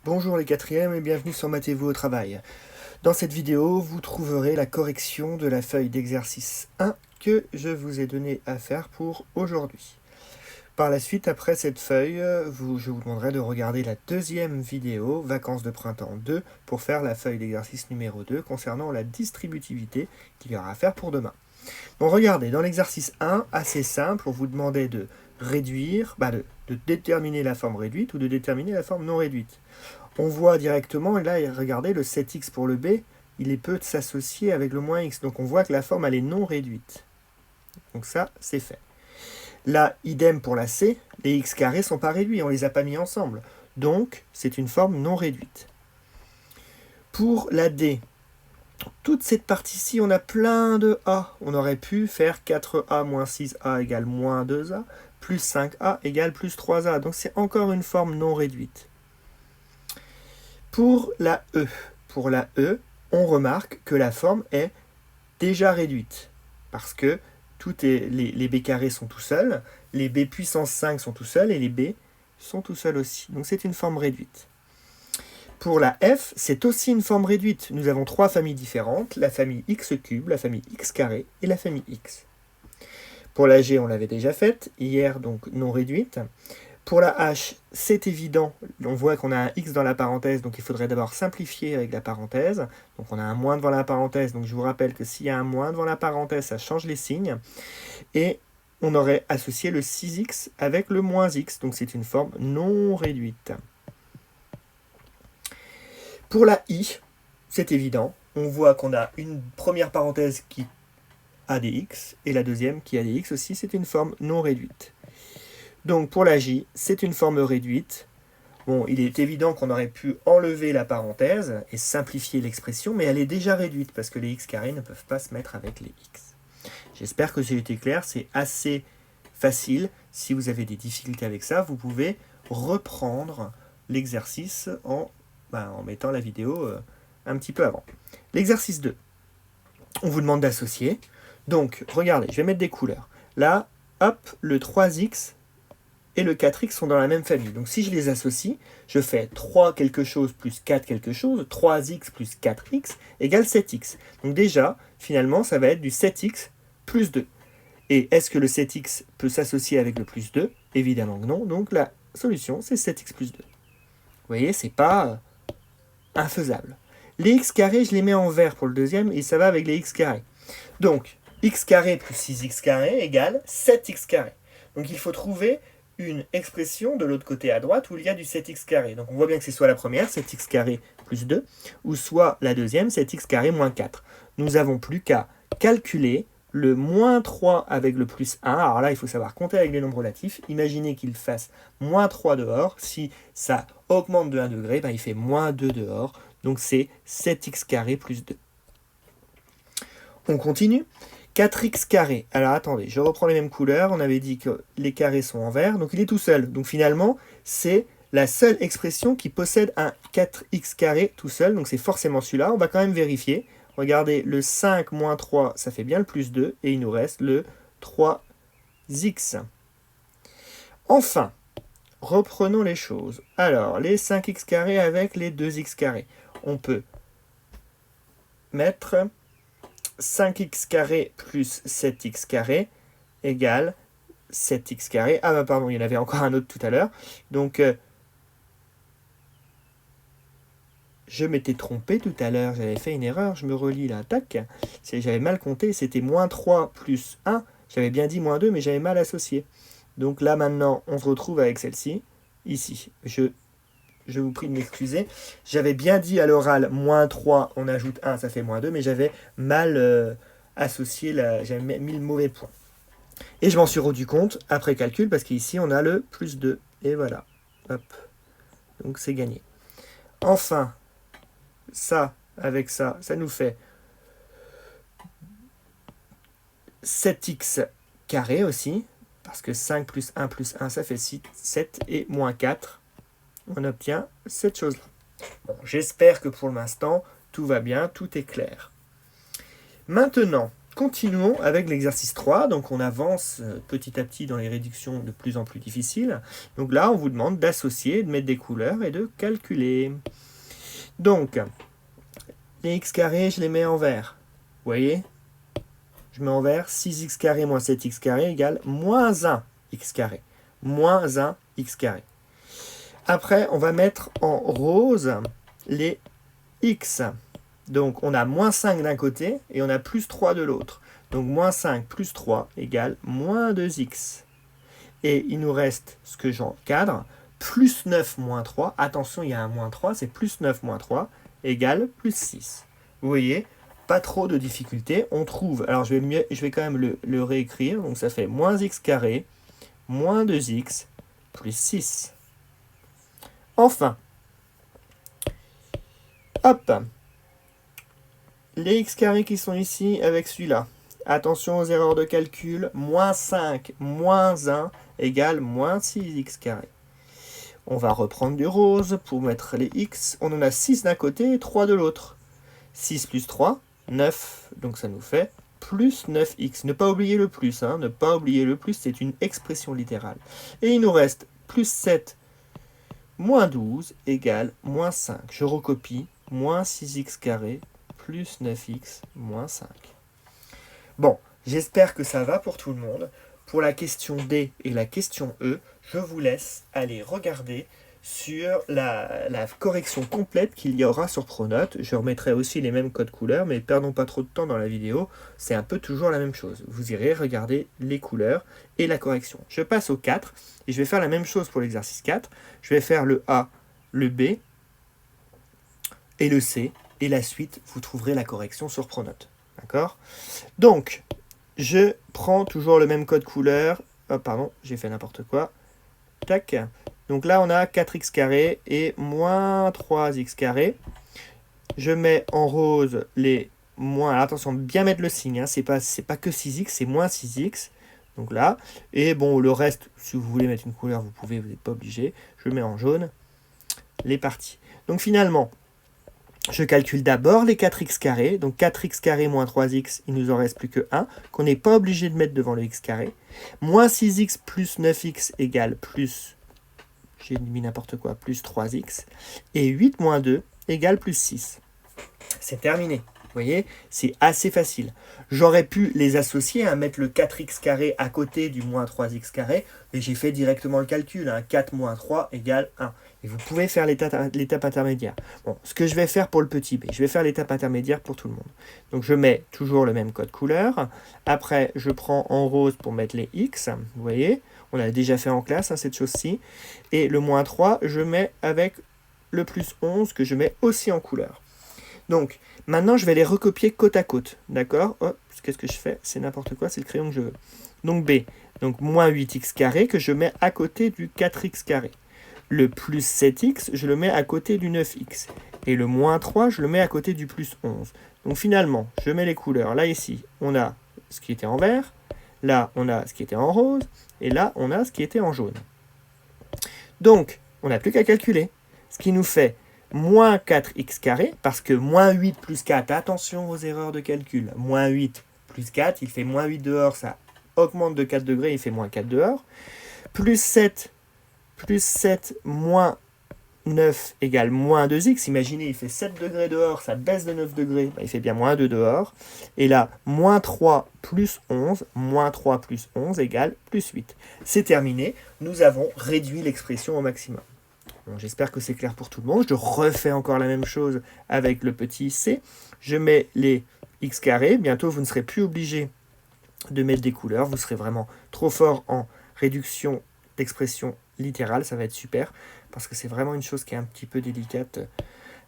Bonjour les quatrièmes et bienvenue sur Mathez-vous au travail. Dans cette vidéo, vous trouverez la correction de la feuille d'exercice 1 que je vous ai donné à faire pour aujourd'hui. Par la suite, après cette feuille, je vous demanderai de regarder la deuxième vidéo, Vacances de printemps 2, pour faire la feuille d'exercice numéro 2 concernant la distributivité qu'il y aura à faire pour demain. Donc regardez, dans l'exercice 1, assez simple, on vous demandait de réduire, de déterminer la forme réduite ou de déterminer la forme non réduite. On voit directement, et là, regardez, le 7x pour le b, il peut s'associer avec le moins x. Donc on voit que la forme, elle est non réduite. Donc ça, c'est fait. Là, idem pour la c, les x carrés ne sont pas réduits, on ne les a pas mis ensemble. Donc, c'est une forme non réduite. Pour la d, toute cette partie-ci, on a plein de a. On aurait pu faire 4a moins 6a égale moins 2a, plus 5a égale plus 3a. Donc c'est encore une forme non réduite. Pour la E, on remarque que la forme est déjà réduite. Parce que les b carrés sont tout seuls, les b puissance 5 sont tout seuls, et les b sont tout seuls aussi. Donc c'est une forme réduite. Pour la F, c'est aussi une forme réduite. Nous avons trois familles différentes, la famille x cube, la famille x carré et la famille x. Pour la G, on l'avait déjà faite, hier, donc non réduite. Pour la H, c'est évident, on voit qu'on a un x dans la parenthèse, donc il faudrait d'abord simplifier avec la parenthèse. Donc on a un moins devant la parenthèse, donc je vous rappelle que s'il y a un moins devant la parenthèse, ça change les signes. Et on aurait associé le 6x avec le moins x, donc c'est une forme non réduite. Pour la I, c'est évident, on voit qu'on a une première parenthèse qui a des x, et la deuxième qui a des x aussi, c'est une forme non réduite. Donc pour la J, c'est une forme réduite. Bon, il est évident qu'on aurait pu enlever la parenthèse et simplifier l'expression, mais elle est déjà réduite, parce que les x carrés ne peuvent pas se mettre avec les x. J'espère que j'ai été clair, c'est assez facile. Si vous avez des difficultés avec ça, vous pouvez reprendre l'exercice en mettant la vidéo un petit peu avant. L'exercice 2, on vous demande d'associer. Donc, regardez, je vais mettre des couleurs. Là, hop, le 3x et le 4x sont dans la même famille. Donc, si je les associe, je fais 3 quelque chose plus 4 quelque chose, 3x plus 4x égale 7x. Donc déjà, finalement, ça va être du 7x plus 2. Et est-ce que le 7x peut s'associer avec le plus 2? Évidemment que non. Donc, la solution, c'est 7x plus 2. Vous voyez, c'est pas infaisable. Les x carrés, je les mets en vert pour le deuxième, et ça va avec les x carrés. Donc, x carré plus 6x carré égale 7x carré. Donc, il faut trouver une expression de l'autre côté à droite où il y a du 7x carré. Donc, on voit bien que c'est soit la première, 7x carré plus 2, ou soit la deuxième, 7x carré moins 4. Nous n'avons plus qu'à calculer le moins 3 avec le plus 1. Alors là, il faut savoir compter avec les nombres relatifs. Imaginez qu'il fasse moins 3 dehors. Si ça augmente de 1 degré, il fait moins 2 dehors. Donc c'est 7x carré plus 2. On continue. 4x carré. Alors attendez, je reprends les mêmes couleurs. On avait dit que les carrés sont en vert. Donc il est tout seul. Donc finalement, c'est la seule expression qui possède un 4x carré tout seul. Donc c'est forcément celui-là. On va quand même vérifier. Regardez, le 5 moins 3, ça fait bien le plus 2. Et il nous reste le 3x. Enfin, reprenons les choses. Alors, les 5x carrés avec les 2x carrés. On peut mettre 5x carré plus 7x carré égale 7x carré. Ah pardon, il y en avait encore un autre tout à l'heure. Donc, je m'étais trompé tout à l'heure, j'avais fait une erreur, je me relis là, tac. J'avais mal compté, c'était moins 3 plus 1. J'avais bien dit moins 2, mais j'avais mal associé. Donc là, maintenant, on se retrouve avec celle-ci, ici. Je vous prie de m'excuser. J'avais bien dit à l'oral, moins 3, on ajoute 1, ça fait moins 2, mais j'avais mal associé, j'avais mis le mauvais point. Et je m'en suis rendu compte après calcul, parce qu'ici, on a le plus 2. Et voilà. Hop. Donc, c'est gagné. Enfin, ça, avec ça, ça nous fait 7x carré aussi, parce que 5 plus 1 plus 1, ça fait 7, et moins 4, on obtient cette chose-là. Bon, j'espère que pour l'instant, tout va bien, tout est clair. Maintenant, continuons avec l'exercice 3. Donc on avance petit à petit dans les réductions de plus en plus difficiles. Donc là, on vous demande d'associer, de mettre des couleurs et de calculer. Donc, les x carrés, je les mets en vert. Vous voyez? Je mets en vert 6x carré moins 7x carré égale moins 1x carré. Moins 1 x carré. Après, on va mettre en rose les x. Donc, on a moins 5 d'un côté et on a plus 3 de l'autre. Donc, moins 5 plus 3 égale moins 2x. Et il nous reste ce que j'encadre, plus 9 moins 3. Attention, il y a un moins 3, c'est plus 9 moins 3 égale plus 6. Vous voyez, pas trop de difficultés. On trouve, alors je vais quand même le réécrire. Donc, ça fait moins x carré, moins 2x, plus 6. Enfin, hop, les x carrés qui sont ici avec celui-là. Attention aux erreurs de calcul. Moins 5 moins 1 égale moins 6x carré. On va reprendre du rose pour mettre les x. On en a 6 d'un côté et 3 de l'autre. 6 plus 3, 9. Donc ça nous fait plus 9x. Ne pas oublier le plus. Ne pas oublier le plus, c'est une expression littérale. Et il nous reste plus 7 moins 12 égale moins 5. Je recopie. Moins 6x carré plus 9x moins 5. Bon, j'espère que ça va pour tout le monde. Pour la question D et la question E, je vous laisse aller regarder sur la correction complète qu'il y aura sur Pronote. Je remettrai aussi les mêmes codes couleurs, mais perdons pas trop de temps dans la vidéo. C'est un peu toujours la même chose. Vous irez regarder les couleurs et la correction. Je passe au 4 et je vais faire la même chose pour l'exercice 4. Je vais faire le A, le B et le C. Et la suite, vous trouverez la correction sur Pronote. D'accord? Donc, je prends toujours le même code couleur. Oh, pardon, j'ai fait n'importe quoi. Tac. Donc là, on a 4x carré et moins 3x carré. Je mets en rose les moins... Alors, attention, bien mettre le signe. C'est pas que 6x, c'est moins 6x. Donc là. Et bon, le reste, si vous voulez mettre une couleur, vous pouvez, vous n'êtes pas obligé. Je mets en jaune les parties. Donc finalement... Je calcule d'abord les 4x carrés. Donc 4x carré moins 3x, il nous en reste plus que 1, qu'on n'est pas obligé de mettre devant le x carré. Moins 6x plus 9x égale plus, j'ai mis n'importe quoi, plus 3x. Et 8 moins 2 égale plus 6. C'est terminé. Vous voyez, c'est assez facile. J'aurais pu les associer, mettre le 4x carré à côté du moins 3x carré, mais j'ai fait directement le calcul. 4 moins 3 égale 1. Et vous pouvez faire l'étape intermédiaire. Bon, ce que je vais faire pour le petit b, je vais faire l'étape intermédiaire pour tout le monde. Donc je mets toujours le même code couleur. Après, je prends en rose pour mettre les x. Vous voyez, on l'a déjà fait en classe, cette chose-ci. Et le moins 3, je mets avec le plus 11 que je mets aussi en couleur. Donc, maintenant, je vais les recopier côte à côte. D'accord? Oh, qu'est-ce que je fais? C'est n'importe quoi, c'est le crayon que je veux. Donc, B. Donc, moins 8x carré que je mets à côté du 4x carré. Le plus 7x, je le mets à côté du 9x. Et le moins 3, je le mets à côté du plus 11. Donc, finalement, je mets les couleurs. Là, ici, on a ce qui était en vert. Là, on a ce qui était en rose. Et là, on a ce qui était en jaune. Donc, on n'a plus qu'à calculer. Ce qui nous fait... moins 4x carré, parce que moins 8 plus 4, attention aux erreurs de calcul, moins 8 plus 4, il fait moins 8 dehors, ça augmente de 4 degrés, il fait moins 4 dehors, plus 7 moins 9 égale moins 2x, imaginez, il fait 7 degrés dehors, ça baisse de 9 degrés, il fait bien moins 2 dehors, et là, moins 3 plus 11, moins 3 plus 11 égale plus 8. C'est terminé, nous avons réduit l'expression au maximum. Bon, j'espère que c'est clair pour tout le monde. Je refais encore la même chose avec le petit c. Je mets les x carrés. Bientôt, vous ne serez plus obligé de mettre des couleurs. Vous serez vraiment trop fort en réduction d'expression littérale. Ça va être super parce que c'est vraiment une chose qui est un petit peu délicate.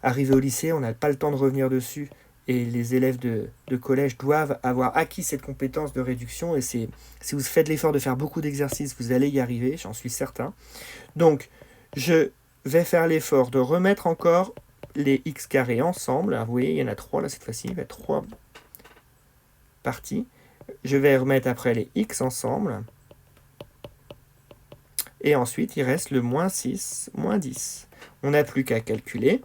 Arrivé au lycée, on n'a pas le temps de revenir dessus. Et les élèves de collège doivent avoir acquis cette compétence de réduction. Et si vous faites l'effort de faire beaucoup d'exercices, vous allez y arriver, j'en suis certain. Donc, je vais faire l'effort de remettre encore les x carrés ensemble. Alors, vous voyez, il y en a 3 là cette fois-ci, il va y avoir 3 parties. Je vais remettre après les x ensemble. Et ensuite, il reste le moins 6, moins 10. On n'a plus qu'à calculer.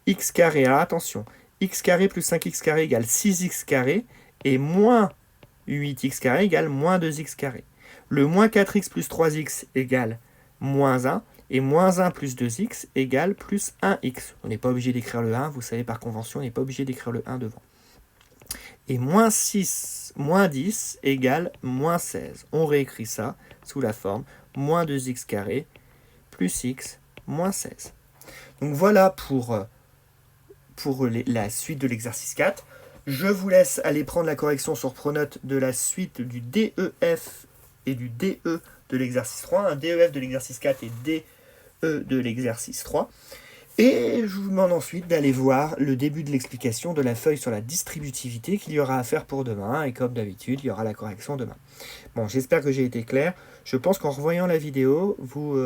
X carré, alors attention, x carré plus 5x carré égale 6x carré. et moins 8x carré égale moins 2x carré. Le moins 4x plus 3x égale moins 1. Et moins 1 plus 2x égale plus 1x. On n'est pas obligé d'écrire le 1, vous savez par convention, on n'est pas obligé d'écrire le 1 devant. Et moins 6, moins 10 égale moins 16. On réécrit ça sous la forme moins 2x carré plus x moins 16. Donc voilà pour la suite de l'exercice 4. Je vous laisse aller prendre la correction sur Pronote de la suite du DEF et du DE de l'exercice 3, un DEF de l'exercice 4 et DE de l'exercice 3. Et je vous demande ensuite d'aller voir le début de l'explication de la feuille sur la distributivité qu'il y aura à faire pour demain. Et comme d'habitude, il y aura la correction demain. Bon, j'espère que j'ai été clair. Je pense qu'en revoyant la vidéo, vous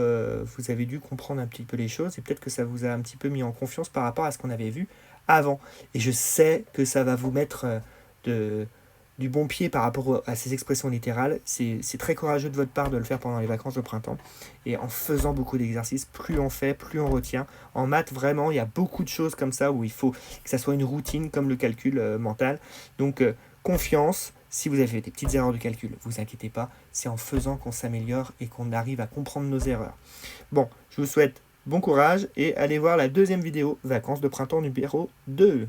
avez dû comprendre un petit peu les choses. Et peut-être que ça vous a un petit peu mis en confiance par rapport à ce qu'on avait vu avant. Et je sais que ça va vous mettre du bon pied par rapport à ces expressions littérales. C'est très courageux de votre part de le faire pendant les vacances de printemps. Et en faisant beaucoup d'exercices, plus on fait, plus on retient. En maths, vraiment, il y a beaucoup de choses comme ça où il faut que ça soit une routine comme le calcul mental. Donc, confiance. Si vous avez fait des petites erreurs de calcul, vous inquiétez pas. C'est en faisant qu'on s'améliore et qu'on arrive à comprendre nos erreurs. Bon, je vous souhaite bon courage et allez voir la deuxième vidéo, vacances de printemps numéro 2.